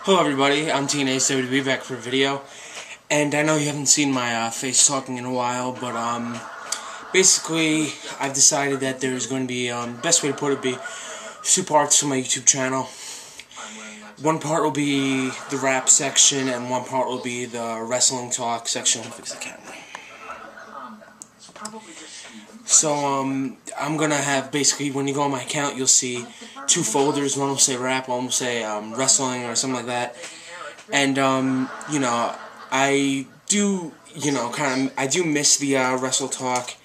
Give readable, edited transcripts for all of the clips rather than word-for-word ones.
Hello everybody, I'm TNA's WWE back for a video, and I know you haven't seen my face talking in a while, but basically I've decided that there's going to be, best way to put it would be 2 parts to my YouTube channel. One part will be the rap section, and one part will be the wrestling talk section. Let me fix the camera. So, I'm gonna have, basically, when you go on my account, you'll see 2 folders. One will say rap, one will say wrestling or something like that. And, you know, I do, I do miss the wrestle talk,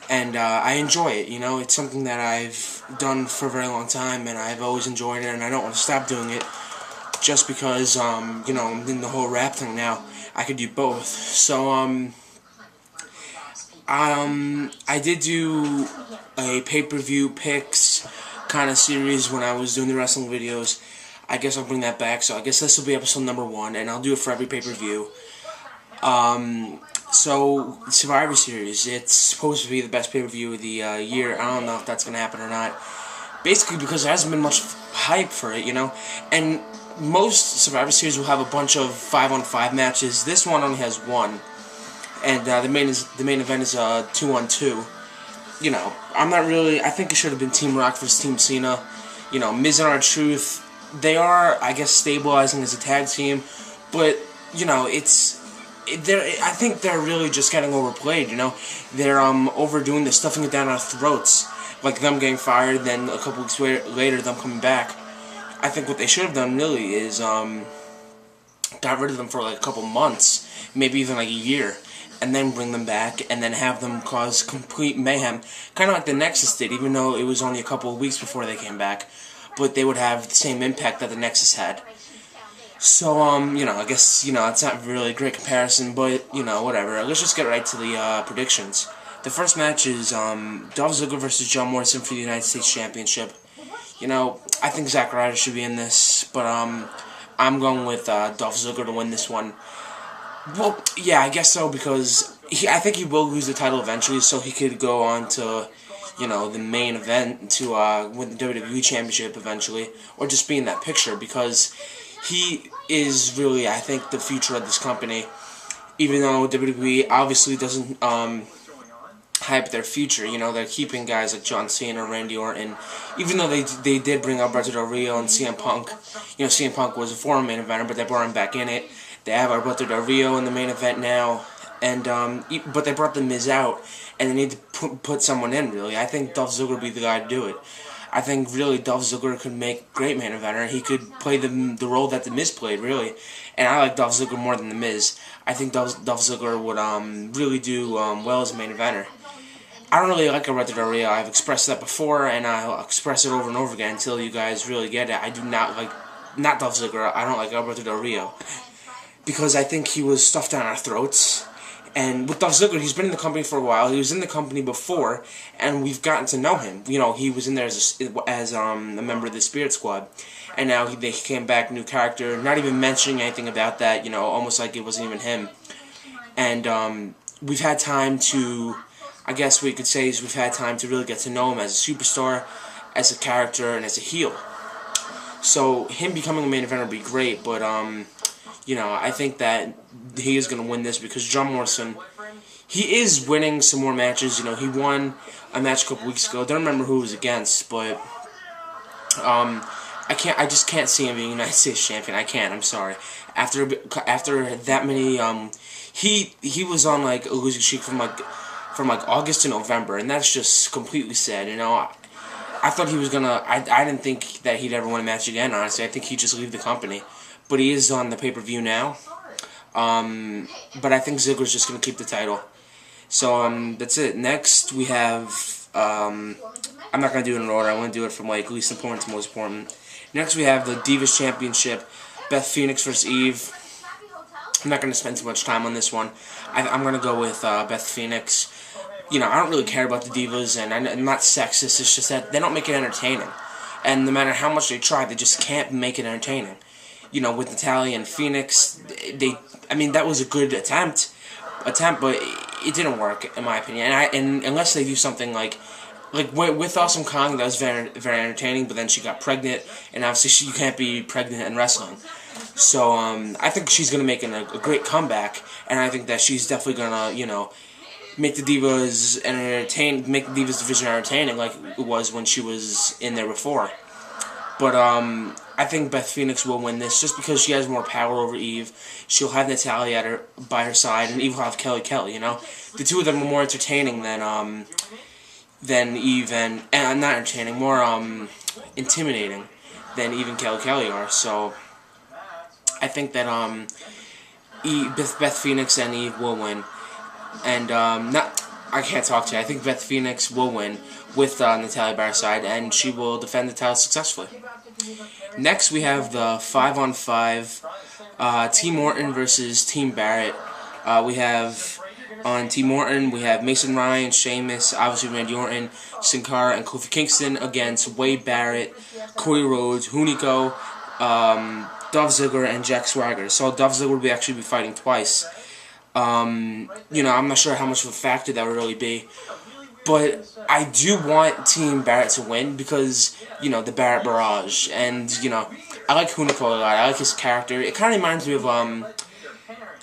and I enjoy it, you know. It's something that I've done for a very long time, and I've always enjoyed it, and I don't want to stop doing it just because, you know, I'm in the whole rap thing now. I could do both. So, I did do a pay-per-view picks kind of series when I was doing the wrestling videos. I guess I'll bring that back, so I guess this will be episode number 1, and I'll do it for every pay-per-view. So, Survivor Series, it's supposed to be the best pay-per-view of the year. I don't know if that's going to happen or not. Basically because there hasn't been much hype for it, you know, and most Survivor Series will have a bunch of 5-on-5 matches. This one only has 1. And the main event is 2-on-2. You know, I'm not really. I think it should have been Team Rock versus Team Cena. You know, Miz and R-Truth. They are, I guess, stabilizing as a tag team, but you know, I think they're really just getting overplayed. You know, they're overdoing this, stuffing it down our throats, like them getting fired, then a couple weeks later them coming back. I think what they should have done really is got rid of them for like a couple months, maybe even like a year, and then bring them back, and then have them cause complete mayhem, kind of like the Nexus did, even though it was only a couple of weeks before they came back, but they would have the same impact that the Nexus had. So, you know, I guess, you know, it's not really a great comparison, but, you know, whatever. Let's just get right to the predictions. The first match is Dolph Ziggler versus John Morrison for the United States Championship. You know, I think Zack Ryder should be in this, but I'm going with Dolph Ziggler to win this one. Well, yeah, I guess so, because I think he will lose the title eventually, so he could go on to, you know, the main event to win the WWE Championship eventually, or just be in that picture, because he is really, I think, the future of this company, even though WWE obviously doesn't hype their future. You know, they're keeping guys like John Cena, Randy Orton, even though they did bring Alberto Del Rio and CM Punk. You know, CM Punk was a former main eventer, but they brought him back in it. They have Alberto Del Rio in the main event now, and but they brought the Miz out, and they need to put someone in, really. I think Dolph Ziggler would be the guy to do it. I think, really, Dolph Ziggler could make a great main eventer. He could play the role that the Miz played, really. And I like Dolph Ziggler more than the Miz. I think Dolph Ziggler would really do well as a main eventer. I don't really like Alberto Del Rio. I've expressed that before, and I'll express it over and over again until you guys really get it. I do not like, not Dolph Ziggler, I don't like Alberto Del Rio, because I think he was stuffed down our throats. And with Dolph Ziggler, he's been in the company for a while. He was in the company before, and we've gotten to know him. You know, he was in there as a member of the Spirit Squad, and now he came back, new character, not even mentioning anything about that. You know, almost like it wasn't even him. And we've had time to, I guess we could say, is we've had time to really get to know him as a superstar, as a character, and as a heel. So him becoming a main eventer would be great, but you know, I think that he is going to win this because John Morrison, he is winning some more matches. You know, he won a match a couple weeks ago. I don't remember who he was against, but I just can't see him being United States champion. I can't. I'm sorry. After that many, he was on like a losing streak from August to November, and that's just completely sad. You know, I thought he was gonna. I didn't think that he'd ever win a match again. Honestly, I think he'd just leave the company. But he is on the pay-per-view now. But I think Ziggler's just going to keep the title. So, that's it. Next, we have, I'm not going to do it in order. I'm going to do it from, like, least important to most important. Next, we have the Divas Championship. Beth Phoenix versus Eve. I'm not going to spend too much time on this one. I'm going to go with Beth Phoenix. You know, I don't really care about the Divas, and I'm not sexist. It's just that they don't make it entertaining. And no matter how much they try, they just can't make it entertaining. You know, with Natalya and Phoenix, I mean, that was a good attempt, but it didn't work, in my opinion. And unless they do something like like with Awesome Kong, that was very very entertaining. But then she got pregnant, and obviously you can't be pregnant in wrestling. So I think she's gonna make a great comeback, and I think that she's definitely gonna make the Divas make the Divas division entertaining like it was when she was in there before. But I think Beth Phoenix will win this just because she has more power over Eve. She'll have Natalya by her side, and Eve will have Kelly. The two of them are more entertaining than Eve and not entertaining, more intimidating than Eve and Kelly are. So I think that Beth Phoenix and Eve will win, and I can't talk to you. I think Beth Phoenix will win with Natalya by her side, and she will defend the title successfully. Next, we have the 5-on-5 Team Orton versus Team Barrett. We have on Team Orton, we have Mason Ryan, Sheamus, obviously Randy Orton, Sin Cara, and Kofi Kingston against Wade Barrett, Cody Rhodes, Hunico, Dolph Ziggler, and Jack Swagger. So Dolph Ziggler will actually be fighting twice. I'm not sure how much of a factor that would really be. But I do want Team Barrett to win because, the Barrett Barrage. And, I like Hunico a lot. I like his character. It kind of reminds me of,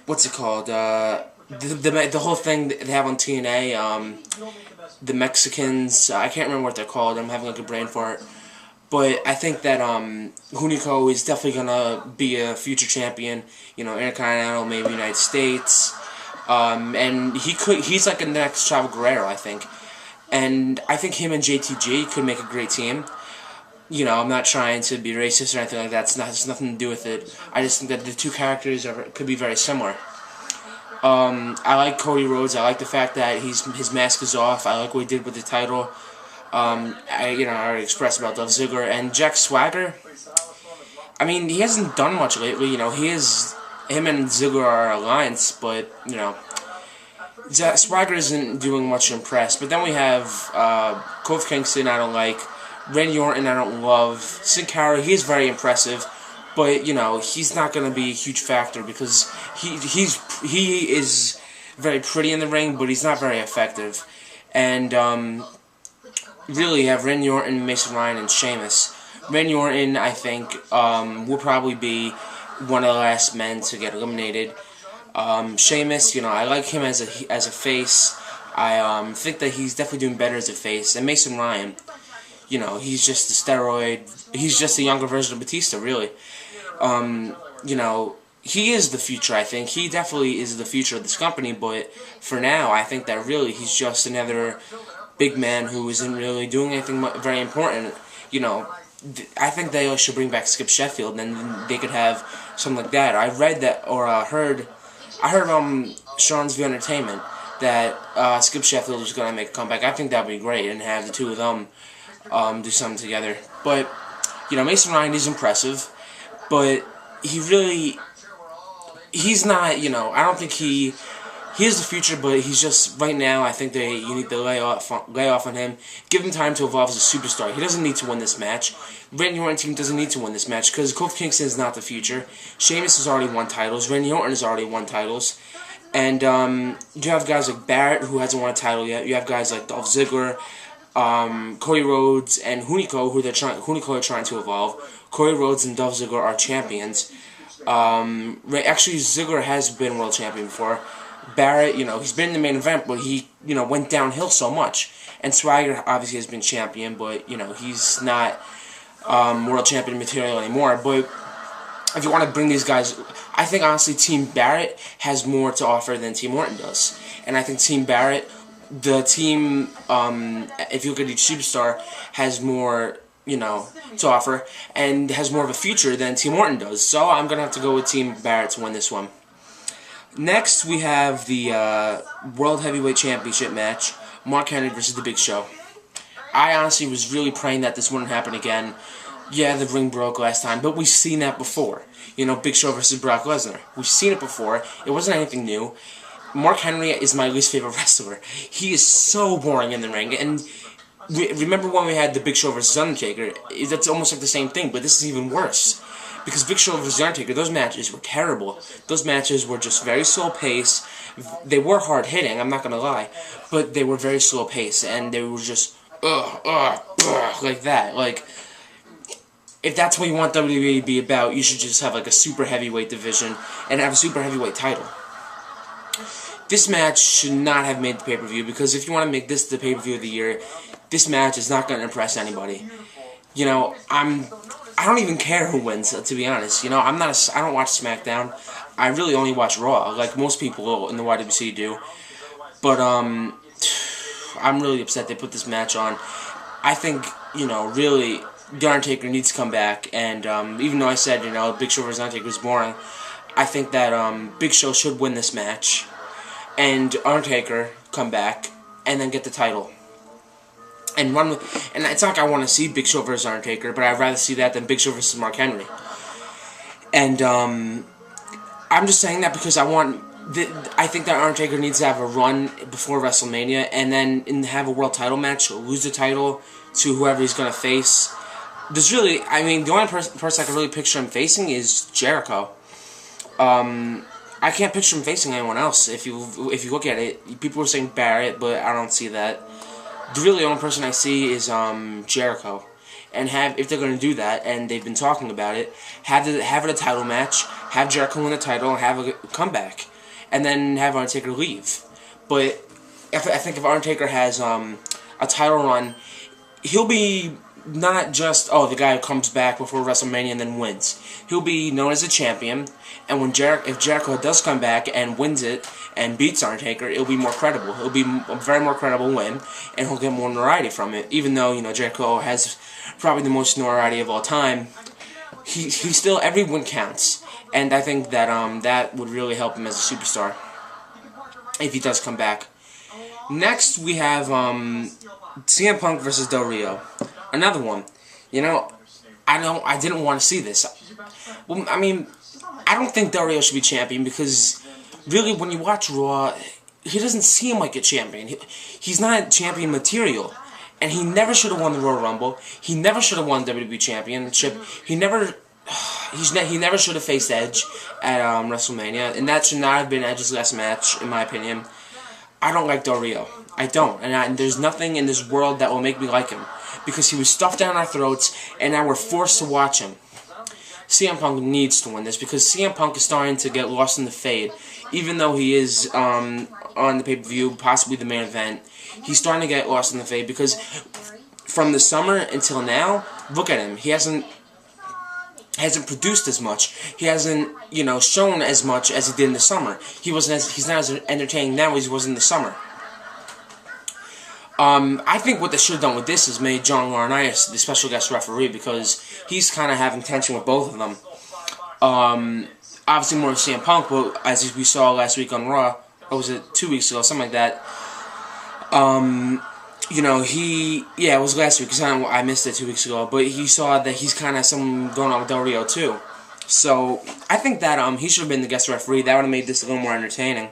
what's it called? The whole thing they have on TNA, the Mexicans. I can't remember what they're called. I'm having a good brain for it. But I think that Hunico is definitely going to be a future champion, Intercontinental, maybe United States. And he's like a next Chavo Guerrero, I think. And I think him and JTG could make a great team. I'm not trying to be racist or anything like that. It has nothing to do with it. I just think that the two characters could be very similar. I like Cody Rhodes. I like the fact that his mask is off. I like what he did with the title. I already expressed about Dolph Ziggler. And Jack Swagger, I mean, he hasn't done much lately. Him and Ziggler are an alliance, but, Swagger isn't doing much to impress. But then we have Kofi Kingston, I don't like. Randy Orton, I don't love. Sin Cara, he is very impressive. But, he's not going to be a huge factor because he is very pretty in the ring, but he's not very effective. And, really, you have Randy Orton, Mason Ryan, and Sheamus. Randy Orton, I think, will probably be one of the last men to get eliminated. Sheamus, I like him as a face. I think that he's definitely doing better as a face. And Mason Ryan, he's just a steroid. He's just a younger version of Batista, really. He is the future, I think. He definitely is the future of this company, but for now, I think that really he's just another big man who isn't really doing anything very important. I think they should bring back Skip Sheffield, and then they could have something like that. I read that, or heard Sean's View Entertainment that Skip Sheffield is going to make a comeback. I think that would be great, and have the two of them do something together. But Mason Ryan is impressive, but he's not. I don't think he is the future, but he's just right now. I think you need to lay off on him. Give him time to evolve as a superstar. He doesn't need to win this match. Randy Orton team doesn't need to win this match because Kofi Kingston is not the future. Sheamus has already won titles. Randy Orton has already won titles, and you have guys like Barrett who hasn't won a title yet. You have guys like Dolph Ziggler, Cody Rhodes, and Hunico who Hunico are trying to evolve. Cody Rhodes and Dolph Ziggler are champions. Actually, Ziggler has been world champion before. Barrett, he's been in the main event, but he, went downhill so much. And Swagger obviously has been champion, but, he's not world champion material anymore. But if you want to bring these guys, I think, honestly, Team Barrett has more to offer than Team Orton does. And I think Team Barrett, the team, if you look at each superstar, has more, to offer, and has more of a future than Team Orton does. So I'm going to have to go with Team Barrett to win this one. Next, we have the World Heavyweight Championship match, Mark Henry versus The Big Show. I honestly was really praying that this wouldn't happen again. Yeah, the ring broke last time, but we've seen that before. Big Show versus Brock Lesnar. We've seen it before. It wasn't anything new. Mark Henry is my least favorite wrestler. He is so boring in the ring, and remember when we had the Big Show versus Undertaker? That's almost like the same thing, but this is even worse. Because Big Show versus Undertaker, those matches were terrible. Those matches were just very slow pace. They were hard hitting, I'm not going to lie. But they were very slow pace, and they were just like that. Like, if that's what you want WWE to be about, you should just have like a super heavyweight division and have a super heavyweight title. This match should not have made the pay-per-view, because if you want to make this the pay-per-view of the year, this match is not going to impress anybody. You know, I don't even care who wins, to be honest. You know, I don't watch SmackDown. I really only watch Raw, like most people in the YWC do. But I'm really upset they put this match on. I think, you know, really, The Undertaker needs to come back, and even though I said, you know, Big Show vs. Undertaker was boring, I think that Big Show should win this match, and Undertaker come back, and then get the title. And run with, and it's not like I want to see Big Show vs. Undertaker, but I'd rather see that than Big Show vs. Mark Henry. And I'm just saying that because I think that Undertaker needs to have a run before WrestleMania, and then have a world title match, lose the title to whoever he's going to face. There's really, I mean, the only person I can really picture him facing is Jericho. I can't picture him facing anyone else. If you look at it, people are saying Barrett, but I don't see that. The really only person I see is Jericho. And if they're going to do that, and they've been talking about it, have it a title match, have Jericho win the title, and have a comeback, and then have Undertaker leave. But I think if Undertaker has a title run, he'll be not just, oh, the guy who comes back before WrestleMania and then wins. He'll be known as a champion, and if Jericho does come back and wins it and beats Undertaker, it'll be more credible. It'll be a very more credible win, and he'll get more notoriety from it. Even though, you know, Jericho has probably the most notoriety of all time, he still, every win counts. And I think that that would really help him as a superstar if he does come back. Next, we have CM Punk versus Del Rio. Another one. You know, I didn't want to see this. Well, I mean, I don't think Del Rio should be champion, because really, when you watch Raw, he doesn't seem like a champion. He's not champion material. And he never should have won the Royal Rumble. He never should have won the WWE Championship. He never should have faced Edge at WrestleMania, and that should not have been Edge's last match, in my opinion. I don't like Del Rio. I don't, and there's nothing in this world that will make me like him, because he was stuffed down our throats, and now we're forced to watch him. CM Punk needs to win this, because CM Punk is starting to get lost in the fade, even though he is on the pay-per-view, possibly the main event. He's starting to get lost in the fade, because from the summer until now, look at him. He hasn't produced as much. He hasn't, you know, shown as much as he did in the summer. He's not as entertaining now as he was in the summer. I think what they should have done with this is made John Laurinaitis the special guest referee, because he's kind of having tension with both of them. Obviously more with CM Punk, but as we saw last week on Raw, or was it 2 weeks ago, something like that. You know, it was last week, because I missed it 2 weeks ago, but he saw that he's kind of something going on with Del Rio too. So I think that he should have been the guest referee. That would have made this a little more entertaining.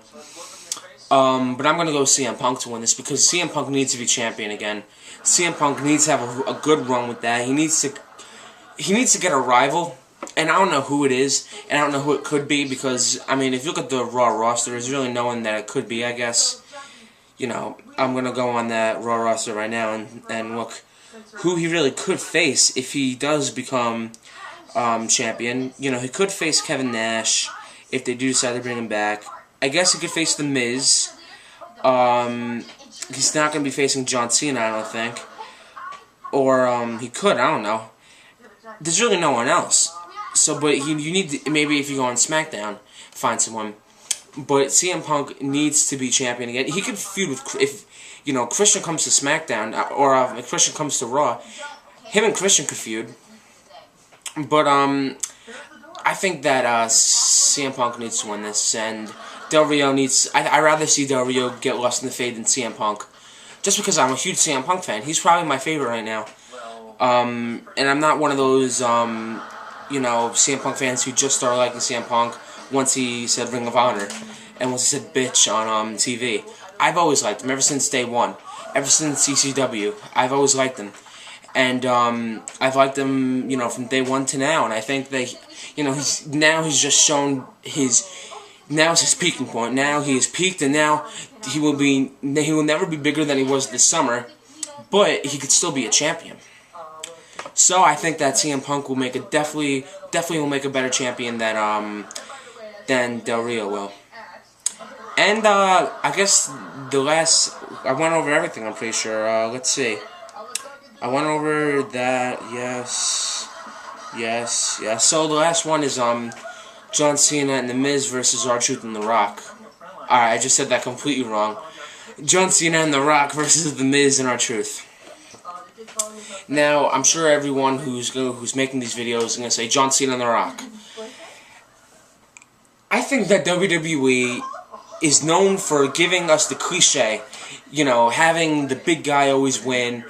But I'm going to go CM Punk to win this, because CM Punk needs to be champion again. CM Punk needs to have a good run with that. He needs to get a rival, and I don't know who it is, and I don't know who it could be, because, I mean, if you look at the Raw roster, there's really no one that it could be, I guess. You know, I'm going to go on that Raw roster right now and look who he really could face if he does become champion. You know, he could face Kevin Nash if they do decide to bring him back. I guess he could face The Miz. He's not going to be facing John Cena, I don't think. Or he could, I don't know. There's really no one else. So, but you need to, maybe if you go on SmackDown, find someone. But CM Punk needs to be champion again. He could feud with, if, you know, Christian comes to SmackDown, or if Christian comes to Raw, him and Christian could feud. But, I think that, CM Punk needs to win this, and Del Rio needs, I'd rather see Del Rio get lost in the fade than CM Punk. Just because I'm a huge CM Punk fan. He's probably my favorite right now. And I'm not one of those, you know, CM Punk fans who just started liking CM Punk once he said Ring of Honor, and once he said bitch on TV. I've always liked him, ever since day one. Ever since ECW. I've always liked him. And I've liked him, you know, from day one to now, and I think that, you know, he's just shown now is his peaking point. Now he has peaked, and now he will never be bigger than he was this summer, but he could still be a champion. So I think that CM Punk will make a definitely will make a better champion than Del Rio will. And I guess I went over everything. I'm pretty sure. Let's see. I went over that. Yes. So the last one is John Cena and The Miz versus R-Truth and The Rock. Alright, I just said that completely wrong. John Cena and The Rock versus The Miz and R-Truth. Now, I'm sure everyone who's making these videos is going to say John Cena and The Rock. I think that WWE is known for giving us the cliche, having the big guy always win,